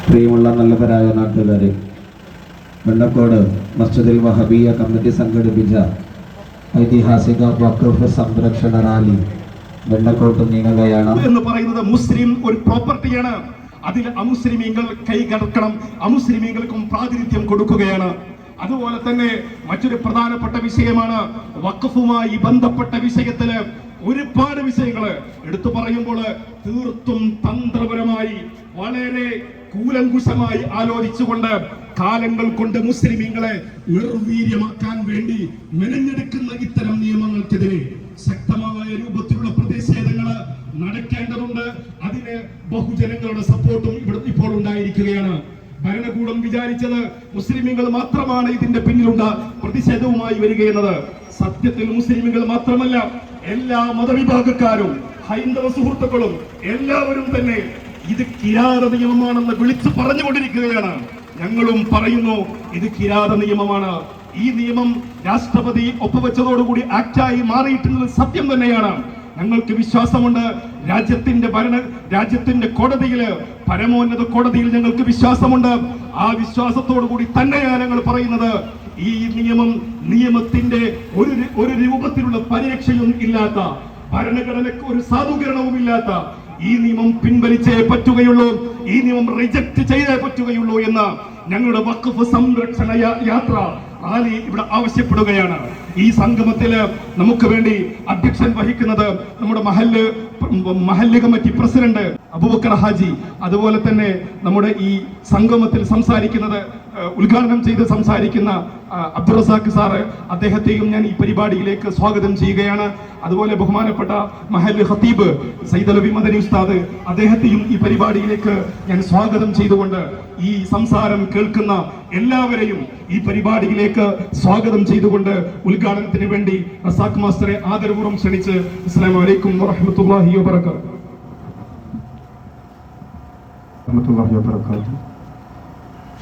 പ്രിയമുള്ള നല്ലവരായ നാട്ടുകാരെ, വെണ്ണക്കോട് മസ്ജിദുൽ വഹബിയ കമ്മിറ്റി സംഘടിപ്പിച്ച ഐതിഹാസിക വഖഫ് സംരക്ഷണ റാലി വെണ്ണക്കോട്ട് നീങ്ങുകയാണ്. എന്ന് പറയുന്നത് മുസ്ലിം ഒരു പ്രോപ്പർട്ടിയാണ്. അതിൽ അമുസ്ലിമീങ്ങൾ കൈകടക്കണം, അമുസ്ലിമീങ്ങൾക്കും പ്രാതിനിധ്യം കൊടുക്കുകയാണ്. അതുപോലെ തന്നെ മറ്റൊരു പ്രധാനപ്പെട്ട വിഷയമാണ് വഖഫുമായി ബന്ധപ്പെട്ട വിഷയത്തില് ഒരുപാട് വിഷയങ്ങള് എടുത്തു പറയുമ്പോൾ തീർത്തും തന്ത്രപരമായി വളരെ കൂലങ്കുശമായി ആലോചിച്ചുകൊണ്ട് കാലങ്ങൾ കൊണ്ട് മുസ്ലിമീങ്ങളെ നിർവീര്യമാക്കാൻ വേണ്ടി മെനഞ്ഞെടുക്കുന്ന ഇത്തരം നിയമങ്ങൾക്കെതിരെ ശക്തമായ രൂപത്തിലുള്ള പ്രതിഷേധങ്ങൾ നടക്കേണ്ടതുണ്ട്. അതിന് ബഹുജനങ്ങളുടെ സപ്പോർട്ടും ഇവിടെ ഇപ്പോൾ ഉണ്ടായിരിക്കുകയാണ്. ഭരണകൂടം വിചാരിച്ചത് മുസ്ലിമീങ്ങൾ മാത്രമാണ് ഇതിന്റെ പിന്നിലുള്ള പ്രതിഷേധവുമായി വരികയെന്നത്. സത്യത്തിൽ മുസ്ലിമീങ്ങൾ മാത്രമല്ല, എല്ലാ മതവിഭാഗക്കാരും ഹൈന്ദവ സുഹൃത്തുക്കളും എല്ലാവരും തന്നെ ഇത് കിരാത നിയമമാണെന്ന് വിളിച്ചു പറഞ്ഞുകൊണ്ടിരിക്കുകയാണ്. ഞങ്ങളും പറയുന്നു, ഇത് കിരാത നിയമമാണ്. ഈ നിയമം രാഷ്ട്രപതി ഒപ്പുവെച്ചതോടുകൂടി ആക്റ്റായി മാറിയിട്ടുള്ളത് സത്യം തന്നെയാണ്. ഞങ്ങൾക്ക് വിശ്വാസമുണ്ട്. രാജ്യത്തിന്റെ കോടതിയില്, പരമോന്നത കോടതിയിൽ ഞങ്ങൾക്ക് വിശ്വാസമുണ്ട്. ആ വിശ്വാസത്തോടു കൂടി തന്നെയാണ് ഞങ്ങൾ പറയുന്നത്, ഈ നിയമത്തിന്റെ ഒരു രൂപത്തിലുള്ള പരിരക്ഷയും ഇല്ലാത്ത, ഭരണഘടനയ്ക്ക് ഒരു സാധൂകരണവും ഇല്ലാത്ത ഈ നിയമം പിൻവലിച്ചേ പറ്റുകയുള്ളൂ, ഈ നിയമം റിജക്ട് ചെയ്തേ പറ്റുകയുള്ളൂ എന്ന് ഞങ്ങളുടെ വഖഫ് സംരക്ഷണ യാത്ര റാലി ഇവിടെ ആവശ്യപ്പെടുകയാണ്. ഈ സംഗമത്തില് നമുക്ക് വേണ്ടി അധ്യക്ഷൻ വഹിക്കുന്നത് നമ്മുടെ മഹല്ല് കമ്മിറ്റി പ്രസിഡന്റ് അബൂബക്കർ ഹാജി, അതുപോലെ തന്നെ നമ്മുടെ ഈ സംഗമത്തിൽ ഉദ്ഘാടനം ചെയ്ത് സംസാരിക്കുന്ന അബ്ദുറസാഖ് സാറ്, അദ്ദേഹത്തെയും ഞാൻ ഈ പരിപാടിയിലേക്ക് സ്വാഗതം ചെയ്യുകയാണ്. അതുപോലെ ബഹുമാനപ്പെട്ട മഹല്ല് ഖത്തീബ് സയ്യിദ് അലവി മദനി ഉസ്താദ്, അദ്ദേഹത്തെയും ഈ പരിപാടിയിലേക്ക് ഞാൻ സ്വാഗതം ചെയ്തുകൊണ്ട് ഈ സംസാരം കേൾക്കുന്ന എല്ലാവരെയും ഈ പരിപാടിയിലേക്ക് സ്വാഗതം ചെയ്തുകൊണ്ട് ഉദ്ഘാടനത്തിന് വേണ്ടി റസാഖ് മാസ്റ്ററെ ആദരപൂർവ്വം ക്ഷണിച്ച് അസ്സലാമു അലൈക്കും വറഹ്മത്തുള്ളാഹി വബറകാതുഹു.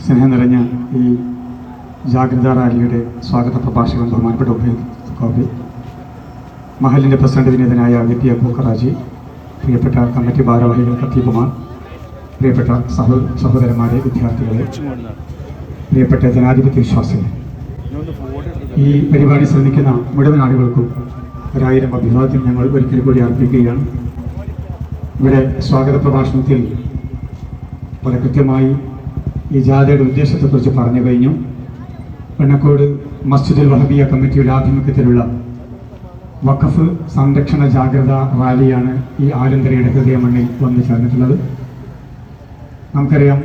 സ്നേഹം നിറഞ്ഞ ഈ ജാഗ്രതാ റാലിയുടെ സ്വാഗത പ്രഭാഷകൻ ബഹുമാനപ്പെട്ട കോബി, മഹലിൻ്റെ പ്രസിഡന്റ് വിനീതനായ വി അബൂബക്കർ ഹാജി, പ്രിയപ്പെട്ട കമ്മിറ്റി ഭാരവാഹികൾ, ഖത്തീബുമാർ, പ്രിയപ്പെട്ട സഹോദരന്മാരെ, വിദ്യാർത്ഥികളെ, പ്രിയപ്പെട്ട ജനാധിപത്യ വിശ്വാസികളെ, ഈ പരിപാടി ശ്രമിക്കുന്ന മുഴുവൻ ആളുകൾക്കും 1000 അഭിവാദ്യം ഞങ്ങൾ ഒരിക്കൽ കൂടി അർപ്പിക്കുകയാണ്. ഇവിടെ സ്വാഗത പ്രഭാഷണത്തിൽ വളരെ കൃത്യമായി ഈ ജാഥയുടെ ഉദ്ദേശത്തെക്കുറിച്ച് പറഞ്ഞു കഴിഞ്ഞു. വെണ്ണക്കോട് മസ്ജിദുൽ വഹബിയ കമ്മിറ്റിയുടെ ആഭിമുഖ്യത്തിലുള്ള വഖഫ് സംരക്ഷണ ജാഗ്രതാ റാലിയാണ് ഈ ആലന്തരയുടെ ഹൃദയമണ്ണിൽ വന്നു ചേർന്നിട്ടുള്ളത്. നമുക്കറിയാം,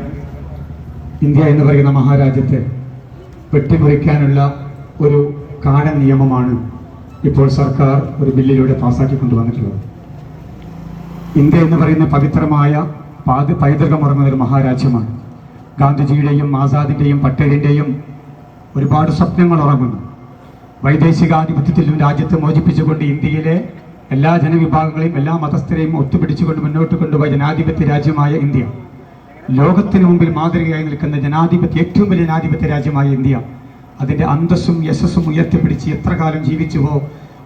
ഇന്ത്യ എന്ന് പറയുന്ന മഹാരാജ്യത്തെ വെട്ടിമുറിക്കാനുള്ള ഒരു കാടൻ നിയമമാണ് ഇപ്പോൾ സർക്കാർ ഒരു ബില്ലിലൂടെ പാസ്സാക്കിക്കൊണ്ടുവന്നിട്ടുള്ളത്. ഇന്ത്യ എന്ന് പറയുന്ന പവിത്രമായ പൈതൃകമുറങ്ങുന്ന ഒരു മഹാരാജ്യമാണ്. ഗാന്ധിജിയുടെയും ആസാദിൻ്റെയും പട്ടേലിൻ്റെയും ഒരുപാട് സ്വപ്നങ്ങൾ ഉറങ്ങുന്നു. വൈദേശികാധിപത്യത്തിലും രാജ്യത്തെ മോചിപ്പിച്ചുകൊണ്ട് ഇന്ത്യയിലെ എല്ലാ ജനവിഭാഗങ്ങളെയും എല്ലാ മതസ്ഥരെയും ഒത്തുപിടിച്ചുകൊണ്ട് മുന്നോട്ട് കൊണ്ടുപോയ ജനാധിപത്യ രാജ്യമായ ഇന്ത്യ, ലോകത്തിന് മുമ്പിൽ മാതൃകയായി നിൽക്കുന്ന ഏറ്റവും വലിയ ജനാധിപത്യ രാജ്യമായ ഇന്ത്യ, അതിൻ്റെ അന്തസ്സും യശസ്സും ഉയർത്തിപ്പിടിച്ച് എത്ര കാലം ജീവിച്ചുവോ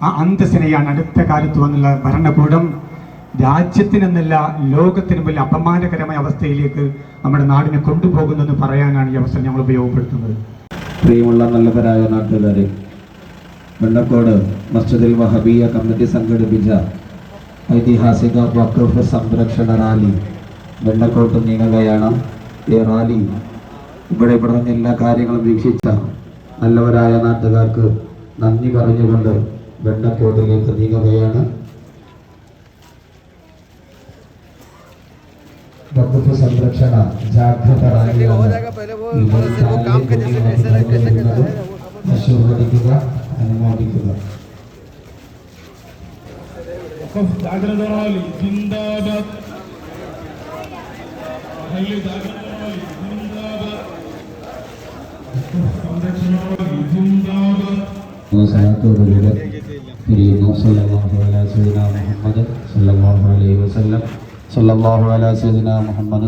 ആ അന്തസ്സിനെയാണ് അടുത്ത കാലത്ത് വന്നുള്ള ഭരണകൂടം രാജ്യത്തിനെന്നല്ല ലോകത്തിനും വലിയ അപമാനകരമായ അവസ്ഥയിലേക്ക് നമ്മുടെ നാടിനെ കൊണ്ടുപോകുന്നെന്ന് പറയാനാണ് ഈ അവസരം ഞങ്ങൾ ഉപയോഗപ്പെടുത്തുന്നത്. പ്രിയമുള്ള നല്ലവരായ നാട്ടുകാരെ, വെണ്ണക്കോട് മസ്ജിദുൽ വഹബിയ കമ്മിറ്റി സംഘടിപ്പിച്ച ഐതിഹാസിക വഖഫ് സംരക്ഷണ റാലി വെണ്ണക്കോട്ട് നീങ്ങുകയാണ്. ഈ റാലി ഇവിടെ പറഞ്ഞ എല്ലാ കാര്യങ്ങളും വീക്ഷിച്ച നല്ലവരായ നാട്ടുകാർക്ക് നന്ദി പറഞ്ഞുകൊണ്ട് വെണ്ണക്കോട്ടിലേക്ക് നീങ്ങുകയാണ്. വഖഫ് സംരക്ഷണ ജാഗ്രത റാലിയാണ് ആശീർവദിക്കുക, അനുമോദിക്കുക. ജാഗ്രത റാലി ജിന്ദാബാദ്. സലാത്തോടുകൂടെ പിരിയുന്നു. സല്ലല്ലാഹു അലാ സയ്യിദിനാ മുഹമ്മദ് സല്ലല്ലാഹു അലൈഹി വസല്ലം. സല്ലല്ലാഹു അലാ സയ്യിദിനാ മുഹമ്മദ്.